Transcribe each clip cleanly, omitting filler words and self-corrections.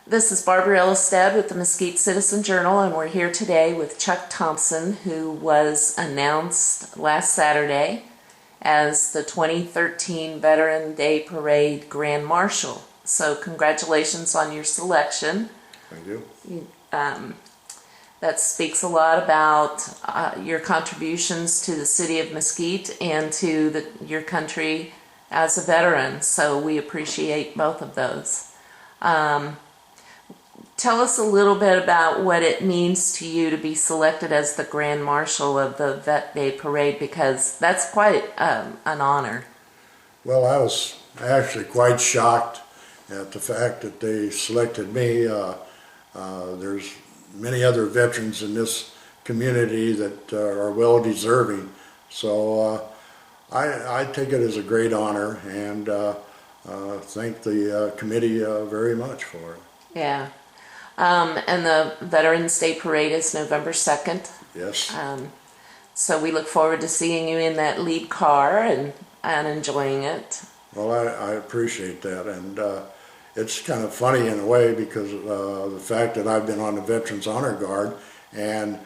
This is Barbara Ellistead with the Mesquite Citizen Journal, and we're here today with Chuck Thompson, who was announced last Saturday as the 2013 Veteran Day Parade Grand Marshal. So congratulations on your selection. Thank you. That speaks a lot about your contributions to the city of Mesquite and to your country as a veteran, so we appreciate both of those. Tell us a little bit about what it means to you to be selected as the Grand Marshal of the Vet Day Parade, because that's quite an honor. Well, I was actually quite shocked at the fact that they selected me. There's many other veterans in this community that are well deserving, so I take it as a great honor, and thank the committee very much for it. Yeah. And the Veterans Day Parade is November 2nd. Yes. So we look forward to seeing you in that lead car and enjoying it. Well, I appreciate that, and it's kind of funny in a way because the fact that I've been on the Veterans Honor Guard, and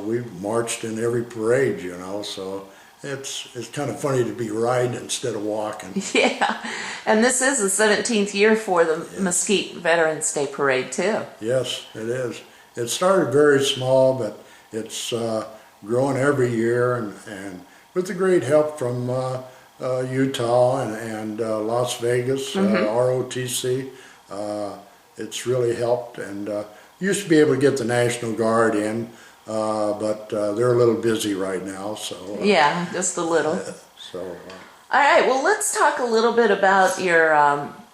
we've marched in every parade, you know, so it's kind of funny to be riding instead of walking. Yeah, and this is the 17th year for the Mesquite Veterans Day Parade too. Yes, it is. It started very small, but it's growing every year, and with the great help from Utah and Las Vegas, ROTC, it's really helped. And used to be able to get the National Guard in, but they're a little busy right now. So yeah, just a little. So. All right, well, let's talk a little bit about your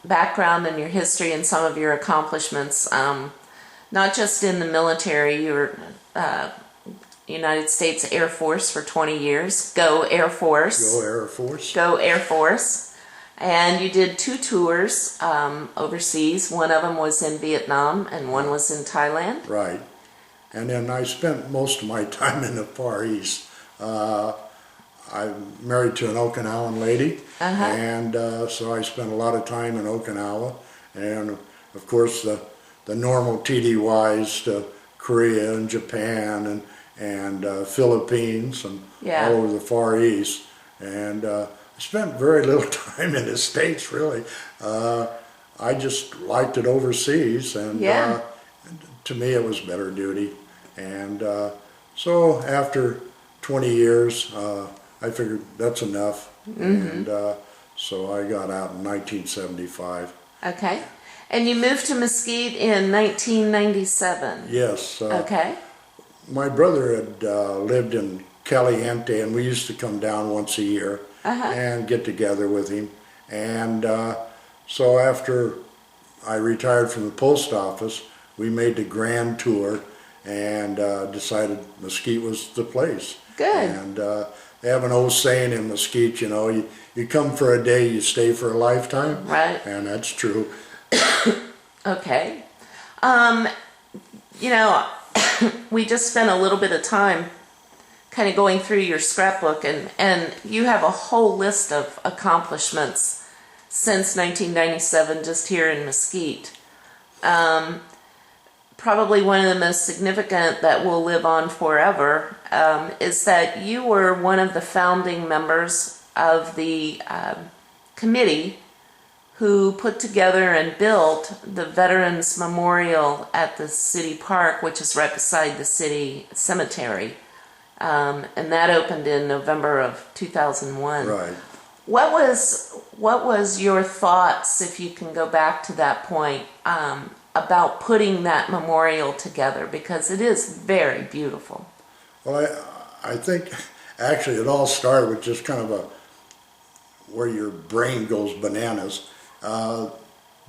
background and your history and some of your accomplishments. Not just in the military, you were United States Air Force for 20 years. Go Air Force. Go Air Force. Go Air Force. And you did 2 tours overseas. One of them was in Vietnam and one was in Thailand. Right. And then I spent most of my time in the Far East. I'm married to an Okinawan lady, and so I spent a lot of time in Okinawa, and of course the normal TDYs to Korea and Japan and Philippines and all over the Far East. And I spent very little time in the States, really. I just liked it overseas, and to me it was better duty. And so after 20 years, I figured that's enough, and so I got out in 1975. Okay. And you moved to Mesquite in 1997. Yes. Okay. My brother had lived in Caliente, and we used to come down once a year and get together with him. And so after I retired from the post office, we made the grand tour and decided Mesquite was the place. Good. And they have an old saying in Mesquite, you know, you come for a day, you stay for a lifetime. Right. And that's true. Okay. You know, we just spent a little bit of time kind of going through your scrapbook, and you have a whole list of accomplishments since 1997 just here in Mesquite. Probably one of the most significant that will live on forever is that you were one of the founding members of the committee who put together and built the Veterans Memorial at the city park, which is right beside the city cemetery. And that opened in November of 2001. Right. What was your thoughts, if you can go back to that point, about putting that memorial together, because it is very beautiful? Well, I think actually it all started with just kind of where your brain goes bananas.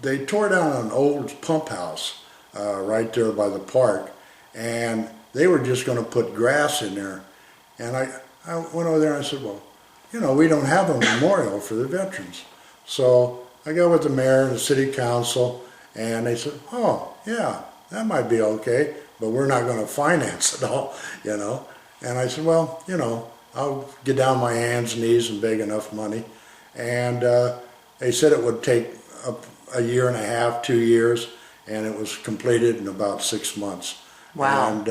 They tore down an old pump house right there by the park, and they were just going to put grass in there. And I went over there and I said, well, you know, we don't have a memorial for the veterans. So I got with the mayor and the city council, and they said, oh, yeah, that might be okay, but we're not going to finance it all, you know. And I said, well, you know, I'll get down on my hands and knees and beg enough money. And they said it would take a year and a half, 2 years, and it was completed in about 6 months. Wow. And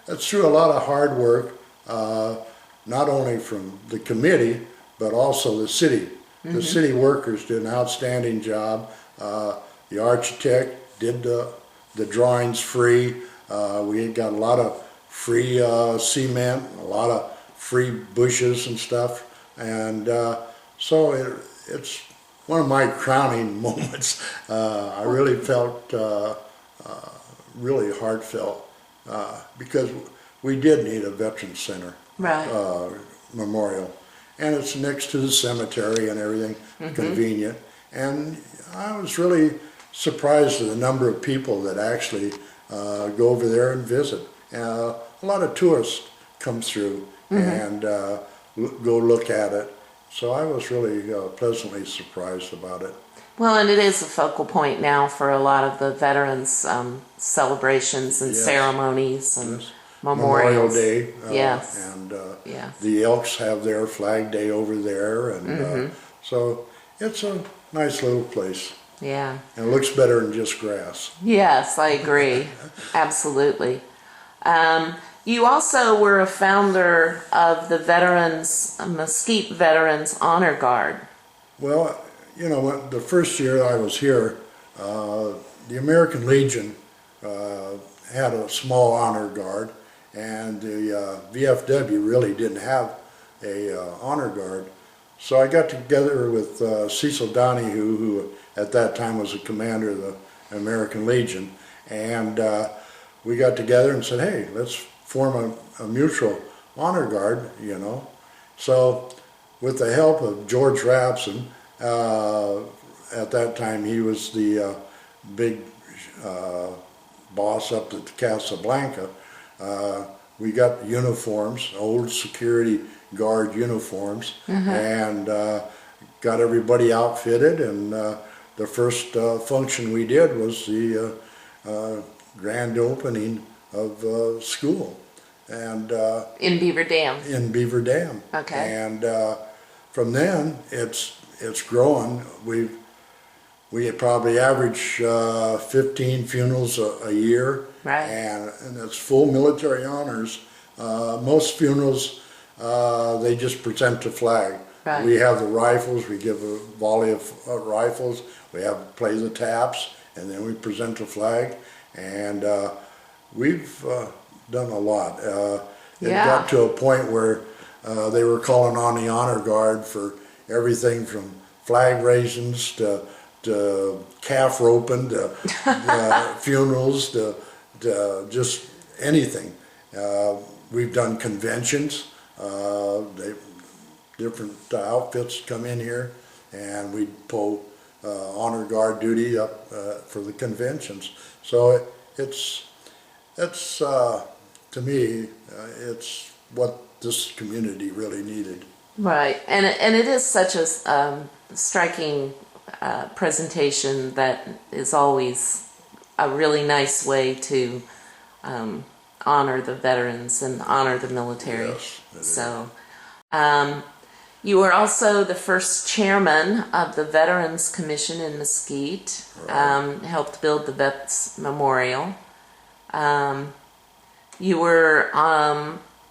it's through a lot of hard work, not only from the committee, but also the city. The city workers did an outstanding job. The architect did the drawings free. We got a lot of free cement, a lot of free bushes and stuff. And so it's one of my crowning moments. I really felt really heartfelt because we did need a veteran center memorial, and it's next to the cemetery and everything, convenient. And I was really surprised at the number of people that actually go over there and visit. A lot of tourists come through and go look at it. So I was really pleasantly surprised about it. Well, and it is a focal point now for a lot of the veterans celebrations and ceremonies and Memorial memorials. Day. Yes. And Yes. the Elks have their Flag Day over there. And so it's a nice little place. Yeah. And it looks better than just grass. Yes, I agree. Absolutely. You also were a founder of the Mesquite Veterans Honor Guard. Well, you know, the first year I was here, the American Legion had a small honor guard, and the VFW really didn't have a honor guard. So I got together with Cecil Donahue, who at that time was the commander of the American Legion, and we got together and said, hey, let's form a mutual honor guard, you know. So with the help of George Rapson, at that time he was the big boss up at Casablanca, we got uniforms, old security guard uniforms, and got everybody outfitted. And the first function we did was the grand opening of school, and In Beaver Dam. in Beaver Dam. Okay. And from then it's growing. We probably average 15 funerals a year, Right. and it's full military honors. Most funerals they just present the flag. Right. We have the rifles. We give a volley of rifles. We have play the taps, and then we present the flag. And we've done a lot. It got to a point where they were calling on the honor guard for everything from flag raisins to calf roping to funerals to just anything. We've done conventions. Different outfits come in here, and we pull honor guard duty up for the conventions. So it's to me, it's what this community really needed. Right, and it is such a striking presentation that is always a really nice way to honor the veterans and honor the military. Yes, it is. So, you were also the first chairman of the Veterans Commission in Mesquite. Right. Helped build the Vets Memorial. You were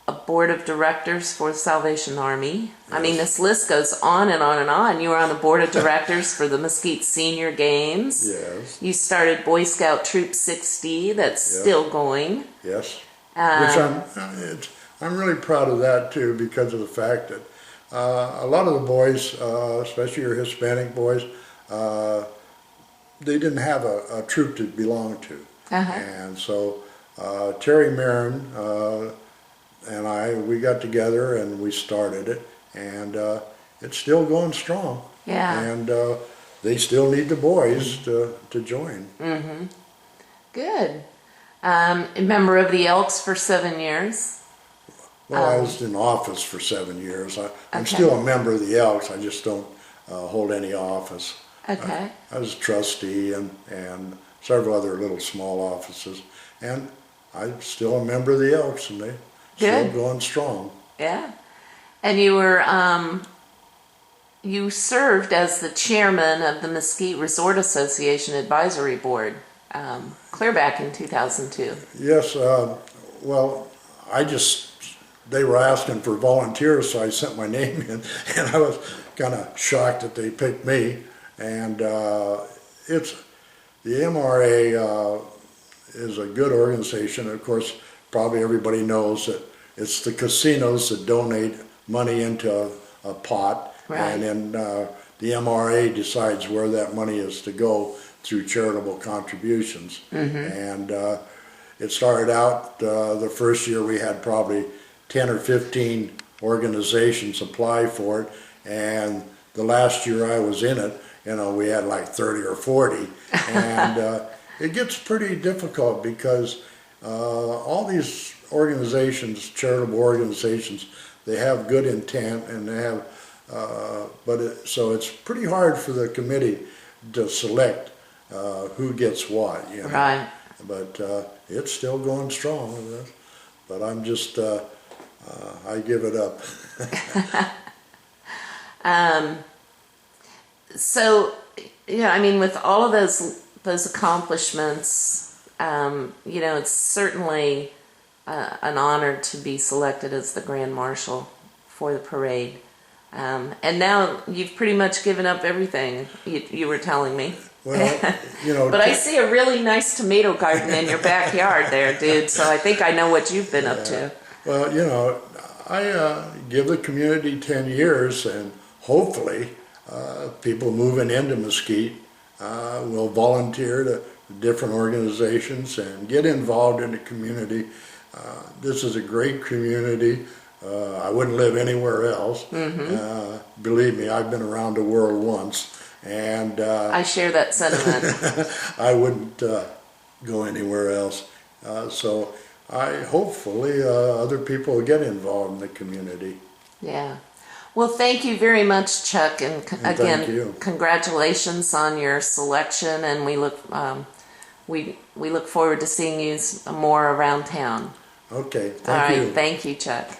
a board of directors for the Salvation Army. I mean, this list goes on and on and on. You were on the board of directors for the Mesquite Senior Games. Yes. You started Boy Scout Troop 60, that's still going. Yes. Which I'm really proud of that too, because of the fact that a lot of the boys, especially your Hispanic boys, they didn't have a troop to belong to. And so Terry Marin and we got together and we started it, and it's still going strong. Yeah. And they still need the boys to join. Good. A member of the Elks for 7 years. Well, I was in office for 7 years. I'm Okay. still a member of the Elks. I just don't hold any office. Okay. I was a trustee and several other little small offices. And I'm still a member of the Elks, and they're still Good. going strong. Yeah. And you were, you served as the chairman of the Mesquite Resort Association Advisory Board clear back in 2002. Yes, well, they were asking for volunteers, so I sent my name in, and I was kind of shocked that they picked me. And the MRA is a good organization. Of course, probably everybody knows that it's the casinos that donate money into a pot, Right. and then the MRA decides where that money is to go through charitable contributions. And it started out, the first year we had probably 10 or 15 organizations apply for it, and the last year I was in it, we had like 30 or 40. And it gets pretty difficult because all these organizations, charitable organizations, they have good intent, and they have, so it's pretty hard for the committee to select who gets what, Right. But it's still going strong. But I'm just, I give it up. So, I mean, with all of those accomplishments, it's certainly an honor to be selected as the Grand Marshal for the parade. And now you've pretty much given up everything, you were telling me. Well, But I see a really nice tomato garden in your backyard there, dude, so I think I know what you've been up to. Well, I give the community 10 years, and hopefully people moving into Mesquite will volunteer to different organizations and get involved in the community. This is a great community. I wouldn't live anywhere else. Believe me, I've been around the world once, and I share that sentiment. I wouldn't go anywhere else. So hopefully other people will get involved in the community. Yeah. Well, thank you very much, Chuck, and thank again, you. Congratulations on your selection, and we look forward to seeing you more around town. Okay, All right, thank you. thank you, Chuck.